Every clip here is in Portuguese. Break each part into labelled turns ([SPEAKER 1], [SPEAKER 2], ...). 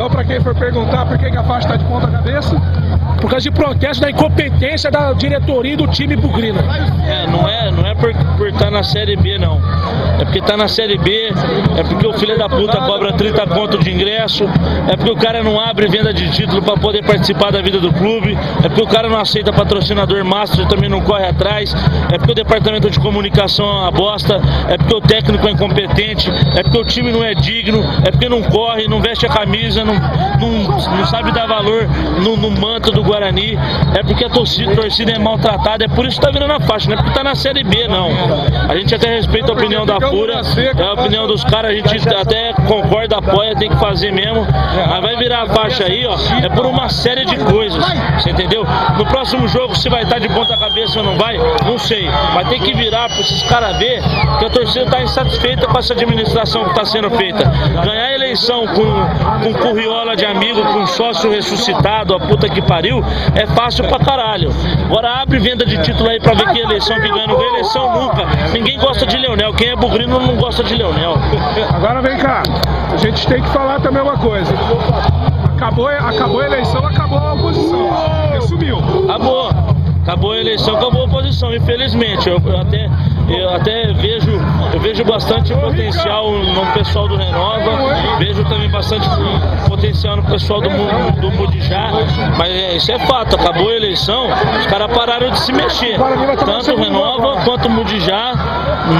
[SPEAKER 1] Então, para quem for perguntar por que a faixa está de ponta cabeça, por causa de protesto da incompetência da diretoria e do time bugrino.
[SPEAKER 2] Não é por estar na Série B, não. É porque tá na Série B, é porque o filho da puta cobra 30 conto de ingresso, é porque o cara não abre venda de título para poder participar da vida do clube, é porque o cara não aceita patrocinador master e também não corre atrás, é porque o departamento de comunicação é uma bosta, é porque o técnico é incompetente, é porque o time não é digno, é porque não corre, não veste a camisa, não sabe dar valor no manto do Guarani, é porque a torcida é maltratada, é por isso que tá virando a faixa, não é porque tá na Série B, não. A gente até respeita a opinião da FURA, é a opinião dos caras, a gente até concorda, apoia, tem que fazer mesmo, mas vai virar a faixa aí, ó, é por uma série de coisas, você entendeu? No próximo jogo, se vai estar de ponta cabeça ou não vai, não sei, mas tem que virar para esses caras ver que a torcida tá insatisfeita com essa administração que tá sendo feita. Ganhar a eleição com curriola de amigo, com sócio ressuscitado, a puta que pariu, é fácil pra caralho. Agora abre venda de título aí pra ver que eleição que ganha, não ganha eleição nunca. Ninguém gosta de Leonel, quem é bugrino não gosta de Leonel.
[SPEAKER 1] Agora vem cá, a gente tem que falar também uma coisa. Acabou a eleição, acabou a oposição. Resumiu. Acabou a eleição, acabou a oposição, infelizmente. Eu até vejo bastante potencial no pessoal do Renova, vejo também bastante potencial no pessoal do Mudijá, mas isso é fato, acabou a eleição, os caras pararam de se mexer. Tanto o Renova quanto o Mudijá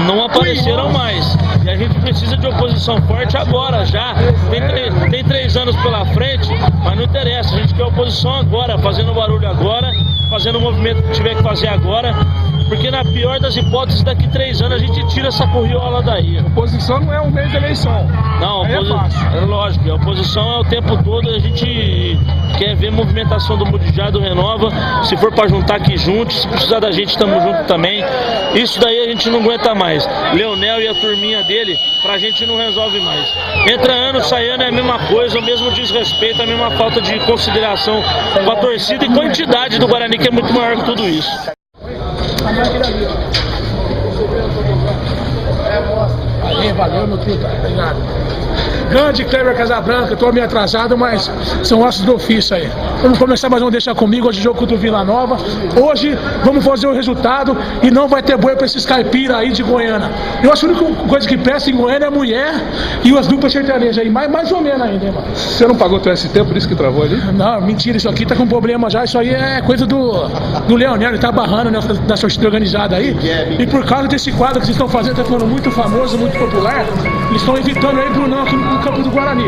[SPEAKER 1] não apareceram mais. E a gente precisa de oposição forte agora, já. Tem 3 anos pela frente, mas não interessa, a gente quer oposição agora, fazendo barulho agora, fazendo o movimento que tiver que fazer agora, porque na pior das hipóteses, daqui 3 anos a gente tira essa curriola daí.
[SPEAKER 3] A oposição não é um mês de eleição.
[SPEAKER 2] Não, é lógico, a oposição é o tempo todo, a gente quer ver movimentação do Mudijá, do Renova, se for para juntar aqui juntos, se precisar da gente, estamos juntos também. Isso daí a gente não aguenta mais. Leonel e a turminha dele, pra gente não resolve mais. Entra ano, sai ano é a mesma coisa, o mesmo desrespeito, a mesma falta de consideração com a torcida e com a entidade do Guarani, que é muito maior que tudo isso.
[SPEAKER 1] Valeu, meu filho. Obrigado. Grande Kleber Casabranca, tô meio atrasado, mas são ossos do ofício aí. Vamos começar mais um Deixa Comigo, hoje jogo contra o Vila Nova. Hoje vamos fazer o resultado e não vai ter boi pra esses caipira aí de Goiânia. Eu acho que a única coisa que presta em Goiânia é mulher e as duplas sertanejas aí, mais ou menos ainda, hein, mano.
[SPEAKER 3] Você não pagou teu ST, por isso que travou ali?
[SPEAKER 1] Não, mentira, isso aqui tá com problema já, isso aí é coisa do Leonel, ele tá barrando, né, da torcida organizada aí. E por causa desse quadro que vocês estão fazendo, tá ficando muito famoso, muito popular, eles estão evitando aí Brunão aqui no campo do Guarani.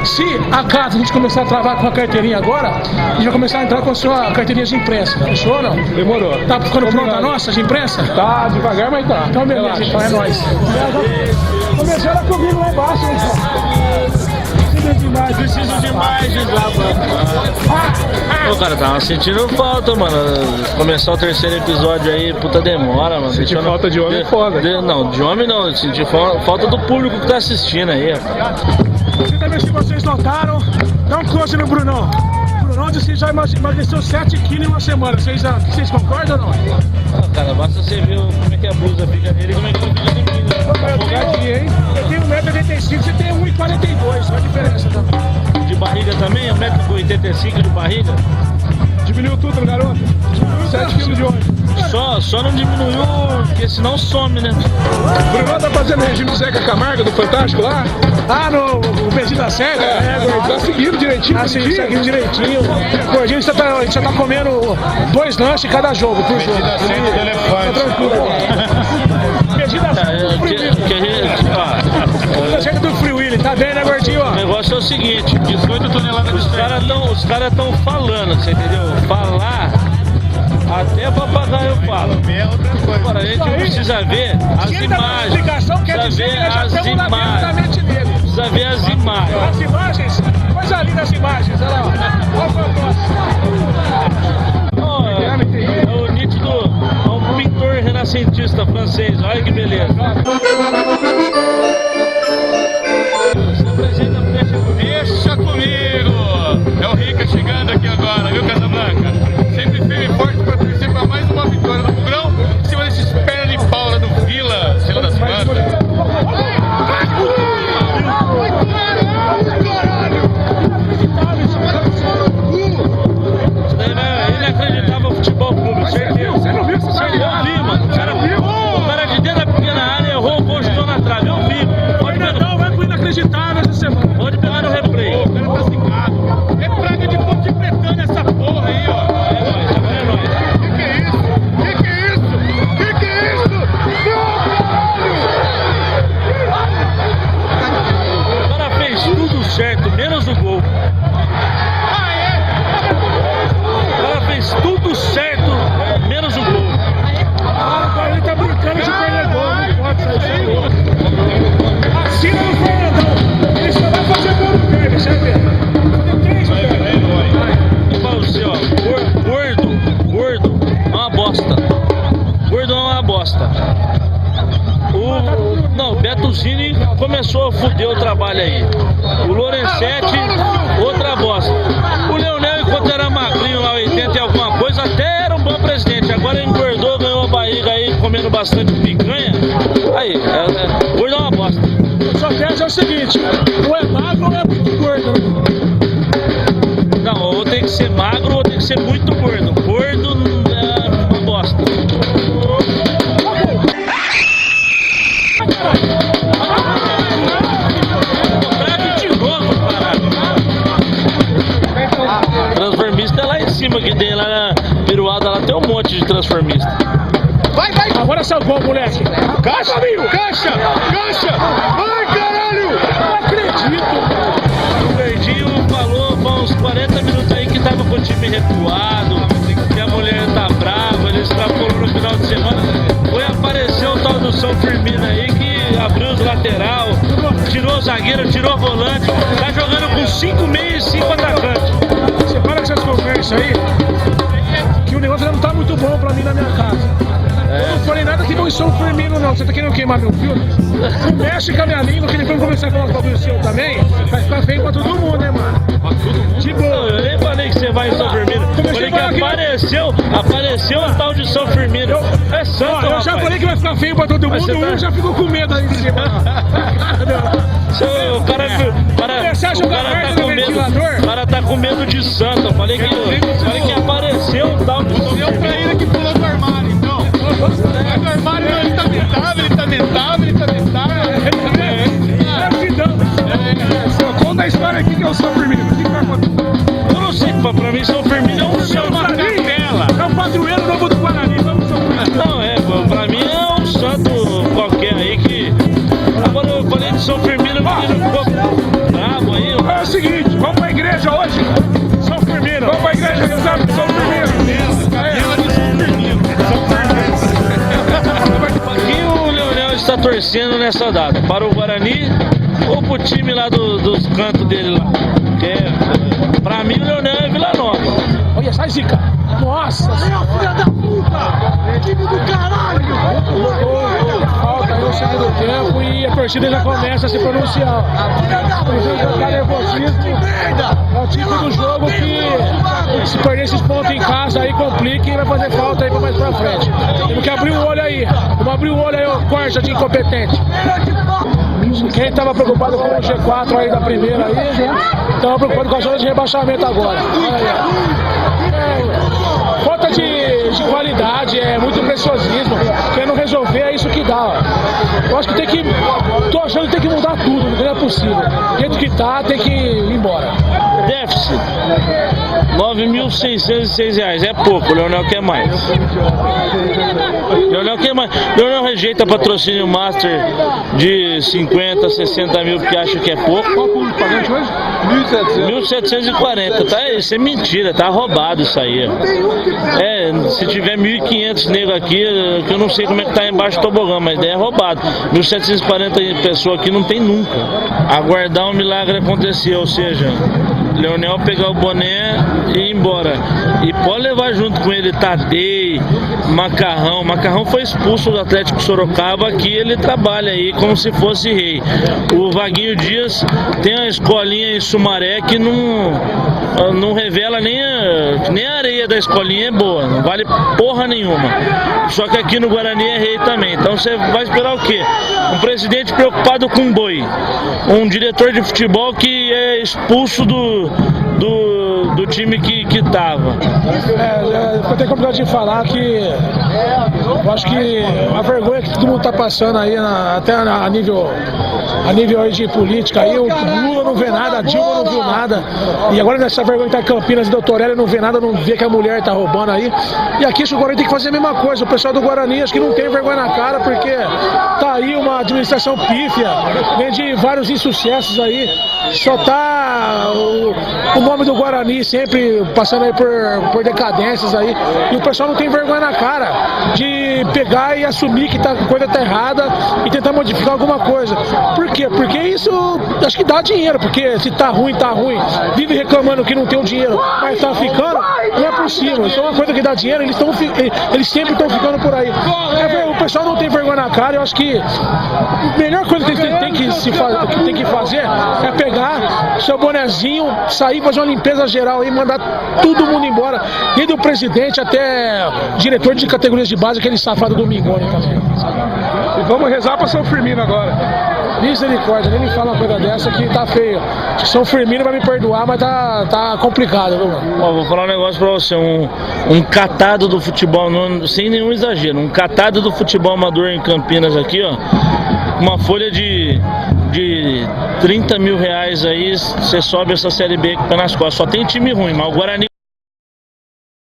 [SPEAKER 1] Se acaso a gente começar a travar com a carteirinha agora, a gente vai começar a entrar com a sua carteirinha de imprensa. Fechou ou não?
[SPEAKER 3] Demorou.
[SPEAKER 1] Tá ficando pronta a nossa de imprensa?
[SPEAKER 3] Tá, devagar, mas tá.
[SPEAKER 1] Então beleza, então é nóis. Começaram comigo lá embaixo, hein,
[SPEAKER 2] Preciso demais de Ô, cara, tava sentindo falta, mano. Começar o 3º episódio aí, puta demora, mano.
[SPEAKER 3] Sentir falta de homem é foda.
[SPEAKER 2] Não, de homem não. Senti falta do público que tá assistindo aí, rapaz.
[SPEAKER 1] Também, se vocês notaram, dá um close no Brunão. Brunão disse que já emagreceu 7 quilos em uma semana. Vocês concordam ou não?
[SPEAKER 2] Ah, cara, basta você ver como é que a blusa fica nele e como é que fica em mim.
[SPEAKER 1] Eu tenho 1,85m, você tem 1,42m, olha a diferença também.
[SPEAKER 2] De barriga também? 1,85m de barriga?
[SPEAKER 3] Diminuiu tudo, né, garoto? Diminuiu 7 quilos de óleo.
[SPEAKER 2] Só não diminuiu, porque senão some, né?
[SPEAKER 3] O Bruno tá fazendo regime Zeca Camargo do Fantástico lá?
[SPEAKER 1] Ah, no beijinho da Cega?
[SPEAKER 3] Tá seguindo direitinho.
[SPEAKER 1] Tá seguindo direitinho. Gordinho, a gente tá comendo 2 lanches cada jogo, por jogo.
[SPEAKER 3] Tá tranquilo.
[SPEAKER 1] Beijinho da Cega do Free Willy, tá bem, né, Gordinho?
[SPEAKER 2] O negócio é o seguinte, 18 toneladas de os caras tão falando, você entendeu? Falar, até papagaio eu falo. Agora a gente precisa ver as imagens. Precisa ver as imagens. Precisa ver as imagens.
[SPEAKER 1] As imagens? Coisa linda as imagens, olha lá.
[SPEAKER 2] É o nítido, é um pintor renascentista francês, olha que beleza.
[SPEAKER 4] Deixa comigo! É o Rica chegando aqui agora, viu, Casabranca? Sempre firme e forte para torcer para mais uma vitória do Bugrão, em cima desses perna de pau lá do Vila das Plantas.
[SPEAKER 2] menos o gol. O cara fez tudo certo, menos o gol.
[SPEAKER 3] Agora ele tá brincando de perder gol, não pode sair sem gol. Assina no Fernandão, ele só vai fazer gol no perde, sabe? Tem 3
[SPEAKER 2] Eu falo assim, ó, gordo é uma bosta. Gordo é uma bosta. O Bettuzini começou a fuder o trabalho aí. O Lorenzetti, outra bosta. O Leonel, enquanto era magrinho lá, 80 e alguma coisa, até era um bom presidente. Agora engordou, ganhou a barriga aí, comendo bastante picanha. Aí, gordo é uma bosta.
[SPEAKER 3] Sua tese é o seguinte, ou é magro ou é muito gordo.
[SPEAKER 2] Não, ou tem que ser magro ou tem que ser muito gordo. Gordo é uma bosta. Transformista é lá em cima, que tem lá na Piruada, lá tem um monte de transformista.
[SPEAKER 3] Vai! Agora salvou, moleque! Caixa, amigo! Caixa! Vai, caralho! Não acredito!
[SPEAKER 2] O Verdinho falou há uns 40 minutos aí que tava com o time recuado, que a mulher tá brava, ele extrapolou no final de semana. Foi aparecer o tal do São Firmino aí, que abriu os lateral, tirou o zagueiro, tirou o volante, tá jogando com 5 meios e 5 atacantes.
[SPEAKER 3] Você para com essas conversas aí, que o negócio não tá muito bom pra mim na minha casa. Eu não falei nada que não sou Firmino, não. Você tá querendo queimar meu filme? Não mexe com a minha língua, que depois eu começar a falar com o seu também, vai ficar feio pra todo mundo, né, mano? Tipo,
[SPEAKER 2] eu nem falei que você vai em São Firmino. Falei que apareceu um tal de São Firmino. É santo,
[SPEAKER 3] eu já falei que vai ficar feio pra todo mundo, já ficou com medo aí em cima.
[SPEAKER 2] O cara tá com medo de santo. Eu falei que apareceu um tal de São Firmino.
[SPEAKER 4] Deu pra ele que pulou do armário, então. Do armário não, ele tá mentável.
[SPEAKER 3] Conta a história aqui que é o São Firmino. O que vai acontecer?
[SPEAKER 2] Eu não sei, pra mim São Firmino é um santo.
[SPEAKER 3] É o padroeiro novo do Guarani, vamos São Firmino.
[SPEAKER 2] Não, pra mim é um santo qualquer aí que... Agora eu falei de São Firmino, o menino ficou bravo aí.
[SPEAKER 3] É o seguinte, vamos pra igreja hoje? São Firmino. Vamos pra igreja de São Firmino.
[SPEAKER 2] Aqui o Leonel está torcendo nessa data, para o Guarani ou pro time lá dos cantos dele lá. Pra mim o Leonel é Vila Nova.
[SPEAKER 3] Olha, sai zica. Nossa.
[SPEAKER 5] Filha da puta! Time do caralho!
[SPEAKER 3] Falta aí no segundo tempo e a torcida já começa a se pronunciar. Tá nervosismo. É o tipo do jogo que se perder esses pontos em casa aí complica e vai fazer falta aí pra mais pra frente. Temos que abrir o olho aí. Vamos abrir o olho aí, ô corja de incompetente. Quem estava preocupado com o G4 aí da primeira aí, estava preocupado com a zona de rebaixamento agora. Olha aí. Falta de qualidade, é muito preciosismo. Quem não resolver é isso que dá. Ó. Eu acho que tem que. Tô achando que tem que mudar tudo, não é possível. Do jeito que tá, tem que ir embora.
[SPEAKER 2] Déficit. R$9.606. É pouco, o Leonel quer mais. Leonel quer mais. Leonel rejeita patrocínio Master de 50, 60 mil porque acha que é pouco.
[SPEAKER 3] Qual o público pagante hoje?
[SPEAKER 2] 1.740. Tá, isso é mentira, tá roubado isso aí. Se tiver 1.500 negros aqui, que eu não sei como é que tá embaixo do tobogã, mas é roubado. 1.740 pessoas aqui não tem nunca. Aguardar um milagre acontecer, ou seja, Leonel pegar o boné e ir embora. E pode levar junto com ele Tadei, Macarrão. Macarrão foi expulso do Atlético Sorocaba, aqui ele trabalha aí como se fosse rei. O Vaguinho Dias tem uma escolinha em Sumaré que não revela nem a areia da escolinha é boa, não vale porra nenhuma. Só que aqui no Guarani é rei também. Então você vai esperar o quê? Um presidente preocupado com boi, um diretor de futebol que é expulso do do time que tava.
[SPEAKER 3] Eu tenho complicado de falar que eu acho que a vergonha que todo mundo tá passando aí, até a nível aí de política aí, o Lula não vê nada, a Dilma não viu nada, e agora nessa vergonha que tá em Campinas e Doutor Hélio não vê nada, não vê que a mulher tá roubando aí, e aqui o Guarani tem que fazer a mesma coisa. O pessoal do Guarani acho que não tem vergonha na cara, porque tá aí uma administração pífia, vem de vários insucessos aí, só tá o nome do Guarani sempre passando aí por decadências aí, e o pessoal não tem vergonha na cara de pegar e assumir que a coisa tá errada e tentar modificar alguma coisa. Por quê? Porque isso acho que dá dinheiro, porque se tá ruim, vive reclamando que não tem o dinheiro, mas tá ficando, não é possível. Isso é uma coisa que dá dinheiro, eles sempre estão ficando por aí. O pessoal não tem vergonha na cara, eu acho que a melhor coisa que tem que fazer é pegar seu bonezinho, sair, fazer uma limpeza geral e mandar todo mundo embora, desde o presidente até diretor de categorias de base, aquele safado do Mingoni também.
[SPEAKER 1] E vamos rezar para São Firmino agora.
[SPEAKER 3] Misericórdia, nem me fala uma coisa dessa que tá feio. São Firmino vai me perdoar, mas tá complicado, viu, mano?
[SPEAKER 2] Ó, vou falar um negócio pra você, um catado do futebol, sem nenhum exagero, um catado do futebol amador em Campinas aqui, ó, uma folha de 30 mil reais aí, você sobe essa Série B que tá nas costas. Só tem time ruim, mas o Guarani